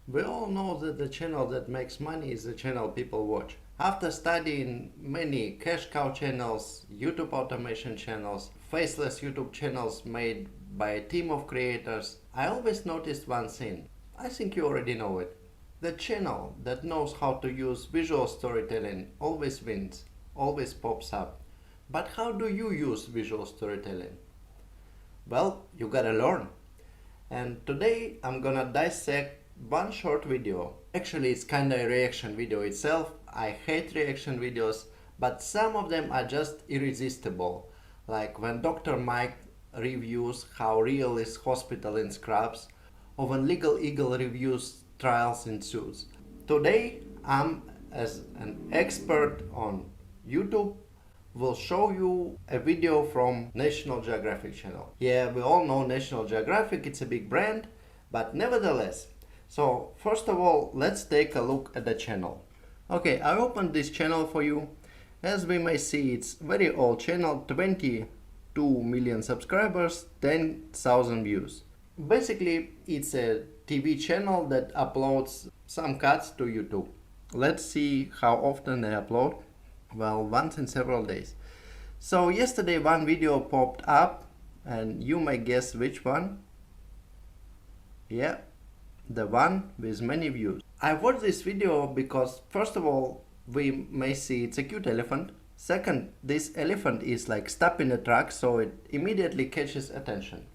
We all know that the channel that makes money is the channel people watch. After studying many cash cow channels, YouTube automation channels, faceless YouTube channels made by a team of creators, I always noticed one thing. I think you already know it. The channel that knows how to use visual storytelling always wins, always pops up. But how do you use visual storytelling? Well, you gotta learn. And today I'm gonna dissect one short video. Actually, it's kinda a reaction video itself. I hate reaction videos, but some of them are just irresistible. Like when Dr. Mike reviews how real is hospital in scrubs, or when Legal Eagle reviews trials in suits. Today, I'm, as an expert on YouTube, will show you a video from National Geographic channel. Yeah, we all know National Geographic, it's a big brand, but nevertheless. So first of all, let's take a look at the channel. Okay, I opened this channel for you. As we may see, it's very old channel, 22 million subscribers, 10,000 views. Basically, it's a TV channel that uploads some cuts to YouTube. Let's see how often they upload. Well, once in several days. So yesterday one video popped up and you may guess which one. Yeah, the one with many views. I watched this video because first of all, we may see it's a cute elephant. Second, this elephant is like stuck in a truck, so it immediately catches attention.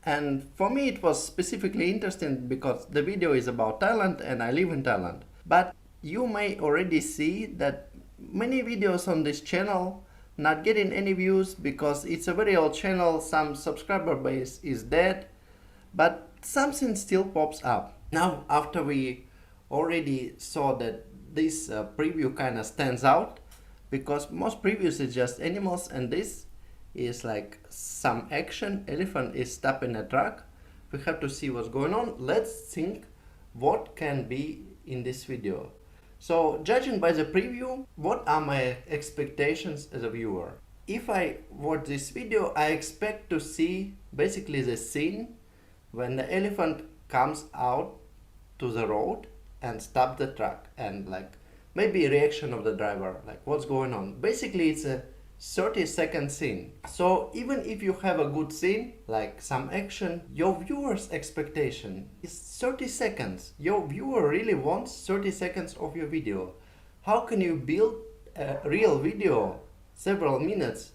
And for me it was specifically interesting because the video is about Thailand and I live in Thailand. But you may already see that many videos on this channel not getting any views because it's a very old channel, some subscriber base is dead, but something still pops up. Now after we already saw that this preview kind of stands out because most previews is just animals and this is like some action, elephant is stuck in a truck, we have to see what's going on. Let's think what can be in this video. So, judging by the preview, what are my expectations as a viewer? If I watch this video, I expect to see basically the scene when the elephant comes out to the road and stops the truck and like maybe a reaction of the driver, like what's going on. Basically, it's a 30-second scene. So even if you have a good scene, like some action, your viewer's expectation is 30 seconds. Your viewer really wants 30 seconds of your video. How can you build a real video, several minutes,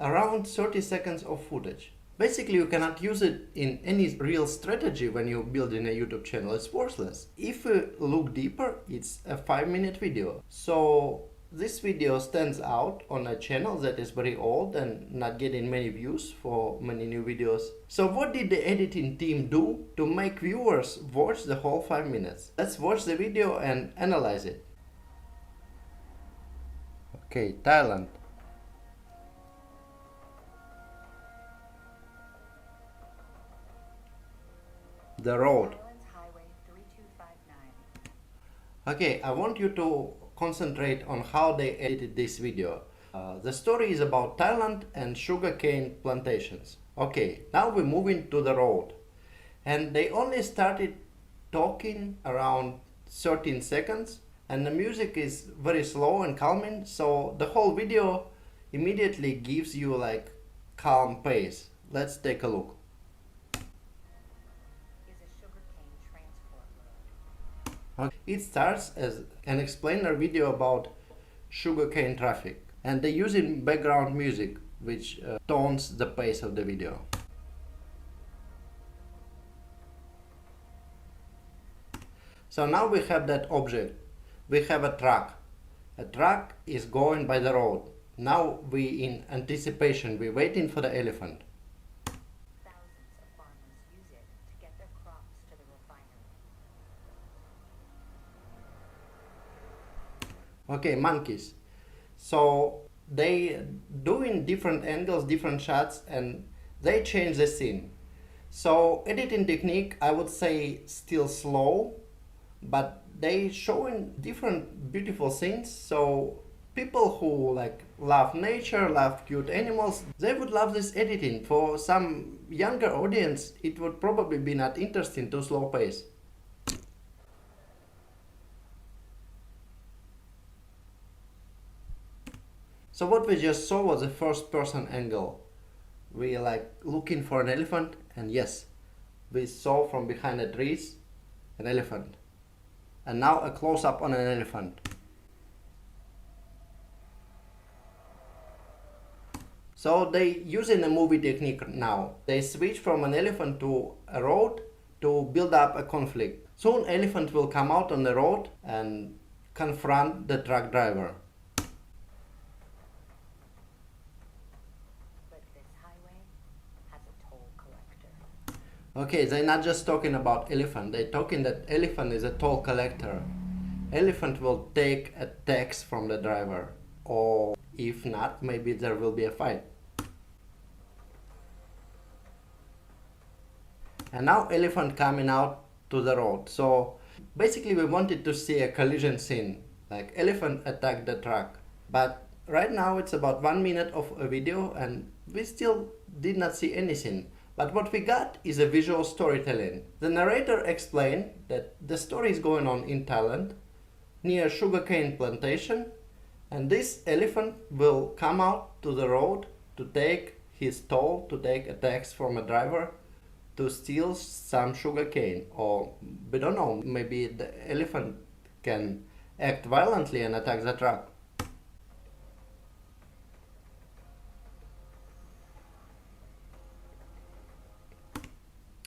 around 30 seconds of footage? Basically, you cannot use it in any real strategy when you're building a YouTube channel. It's worthless. If you look deeper, it's a 5-minute video. So this video stands out on a channel that is very old and not getting many views for many new videos. So what did the editing team do to make viewers watch the whole 5 minutes? Let's watch the video and analyze it. Okay, Thailand. The road. Okay, I want you to concentrate on how they edited this video. The story is about Thailand and sugarcane plantations. Okay, now we're moving to the road. And they only started talking around 13 seconds and the music is very slow and calming, so the whole video immediately gives you like calm pace. Let's take a look. It starts as an explainer video about sugarcane traffic and they use in background music which tones the pace of the video. So now we have that object, we have a truck. A truck is going by the road. Now we in anticipation, we're waiting for the elephant. Okay, monkeys. So they doing different angles, different shots, and they change the scene. So editing technique, I would say still slow, but they showing different beautiful scenes. So people who like love nature, love cute animals, they would love this editing. For some younger audience, it would probably be not interesting, too slow pace. So what we just saw was a first person angle. We like looking for an elephant, and yes, we saw from behind the trees an elephant. And now a close-up on an elephant. So they using a movie technique now. They switch from an elephant to a road to build up a conflict. Soon elephant will come out on the road and confront the truck driver. But this highway has a toll collector. Okay, they're not just talking about elephant, they're talking that elephant is a toll collector. Elephant will take a tax from the driver, or if not, maybe there will be a fight. And now elephant coming out to the road. So basically we wanted to see a collision scene, like elephant attack the truck. But right now it's about 1 minute of a video and we still did not see anything. But what we got is a visual storytelling. The narrator explained that the story is going on in Thailand, near a sugarcane plantation, and this elephant will come out to the road to take his toll, to take a tax from a driver, to steal some sugarcane. Or we don't know, maybe the elephant can act violently and attack the truck.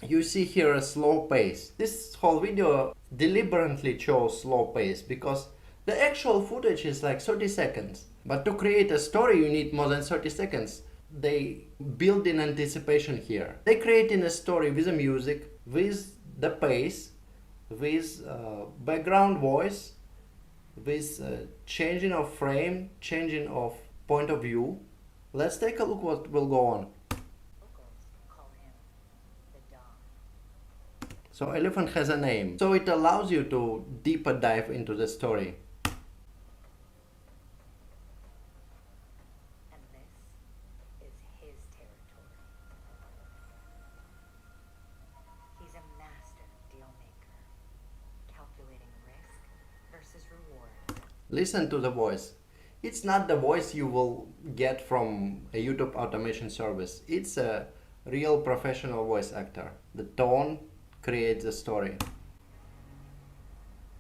You see here a slow pace. This whole video deliberately chose slow pace because the actual footage is like 30 seconds. But to create a story you need more than 30 seconds. They build in anticipation here. They create in a story with the music, with the pace, with background voice, with changing of frame, changing of point of view. Let's take a look what will go on. Locals call him the Don. So elephant has a name, so it allows you to deeper dive into the story. And this is his territory. He's a master deal maker, calculating risk versus reward. Listen to the voice. It's not the voice you will get from a YouTube automation service. It's a real professional voice actor. The tone creates the story.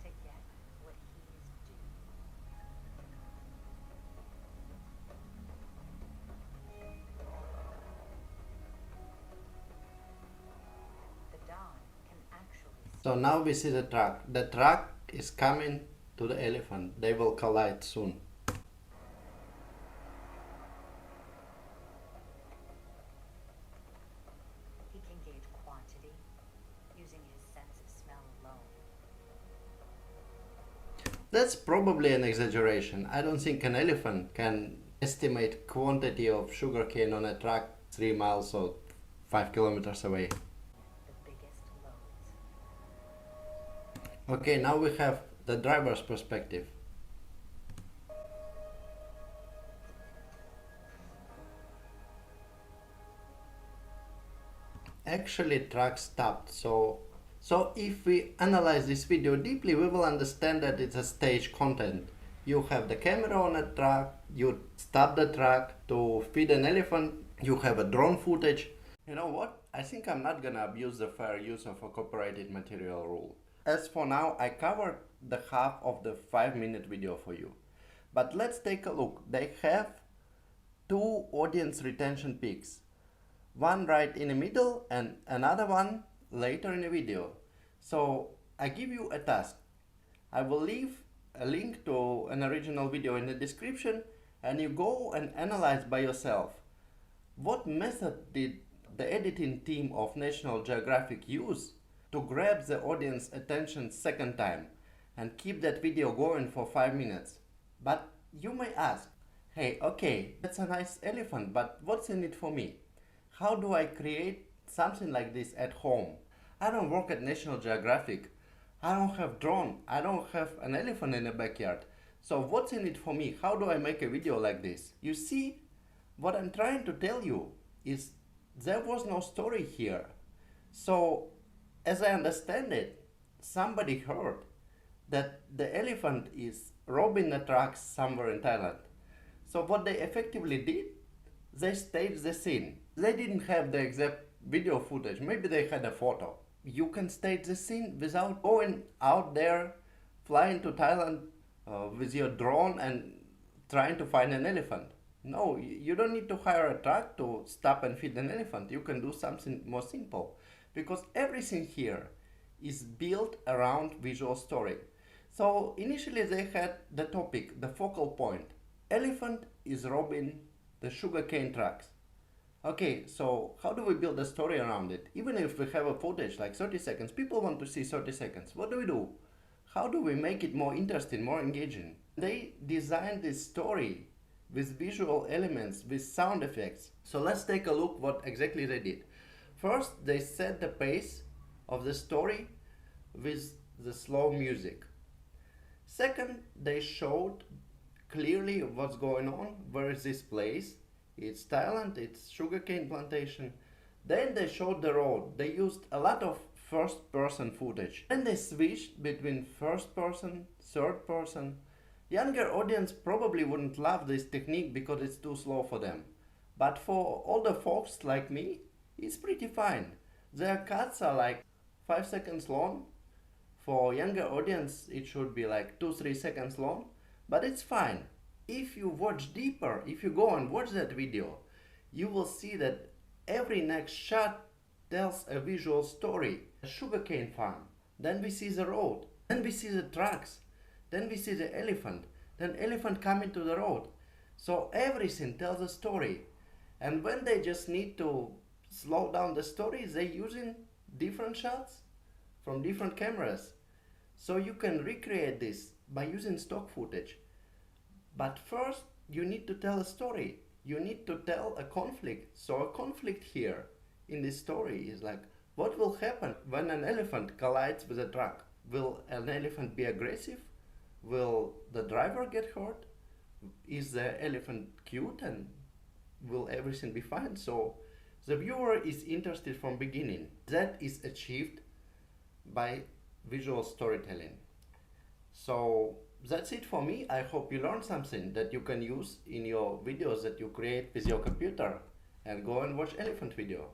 To get what he's due. The Don can actually see. So now we see the truck. The truck is coming to the elephant. They will collide soon. He can gauge quantity using his sense of smell alone. That's probably an exaggeration. I don't think an elephant can estimate quantity of sugarcane on a truck 3 miles or 5 kilometers away. The biggest loads. Okay, now we have the driver's perspective. Actually, truck stopped. So if we analyze this video deeply, we will understand that it's a stage content. You have the camera on a truck, you stop the truck to feed an elephant, you have a drone footage. You know what? I think I'm not gonna abuse the fair use of a copyrighted material rule. As for now, I covered the half of the 5-minute video for you. But let's take a look. They have 2 audience retention peaks. One right in the middle and another one later in the video. So I give you a task. I will leave a link to an original video in the description and you go and analyze by yourself. What method did the editing team of National Geographic use to grab the audience attention second time and keep that video going for 5 minutes? But you may ask, hey, okay, that's a nice elephant, but what's in it for me? How do I create something like this at home? I don't work at National Geographic. I don't have drone. I don't have an elephant in the backyard. So what's in it for me? How do I make a video like this? You see, what I'm trying to tell you is there was no story here. So as I understand it, somebody heard that the elephant is robbing the trucks somewhere in Thailand. So what they effectively did, they staged the scene. They didn't have the exact video footage, maybe they had a photo. You can stage the scene without going out there, flying to Thailand with your drone and trying to find an elephant. No, you don't need to hire a truck to stop and feed an elephant. You can do something more simple because everything here is built around visual story. So initially they had the topic, the focal point. Elephant is robbing the sugarcane trucks. Okay, so how do we build a story around it? Even if we have a footage like 30 seconds, people want to see 30 seconds. What do? How do we make it more interesting, more engaging? They designed this story with visual elements, with sound effects. So let's take a look what exactly they did. First, they set the pace of the story with the slow music. Second, they showed clearly what's going on, where is this place. It's Thailand, it's sugarcane plantation. Then they showed the road. They used a lot of first person footage. Then they switched between first person, third person. Younger audience probably wouldn't love this technique because it's too slow for them. But for older folks like me, it's pretty fine. Their cuts are like 5 seconds long. For younger audience, it should be like 2-3 seconds long, but it's fine. If you watch deeper, if you go and watch that video, you will see that every next shot tells a visual story. A sugarcane farm, then we see the road, then we see the trucks, then we see the elephant, then elephant coming to the road. So everything tells a story. And when they just need to slow down the story, they're using different shots from different cameras. So you can recreate this by using stock footage. But first, you need to tell a story. You need to tell a conflict. So a conflict here in this story is like, what will happen when an elephant collides with a truck? Will an elephant be aggressive? Will the driver get hurt? Is the elephant cute and will everything be fine? So the viewer is interested from beginning. That is achieved by visual storytelling. So that's it for me. I hope you learned something that you can use in your videos that you create with your computer, and go and watch elephant video.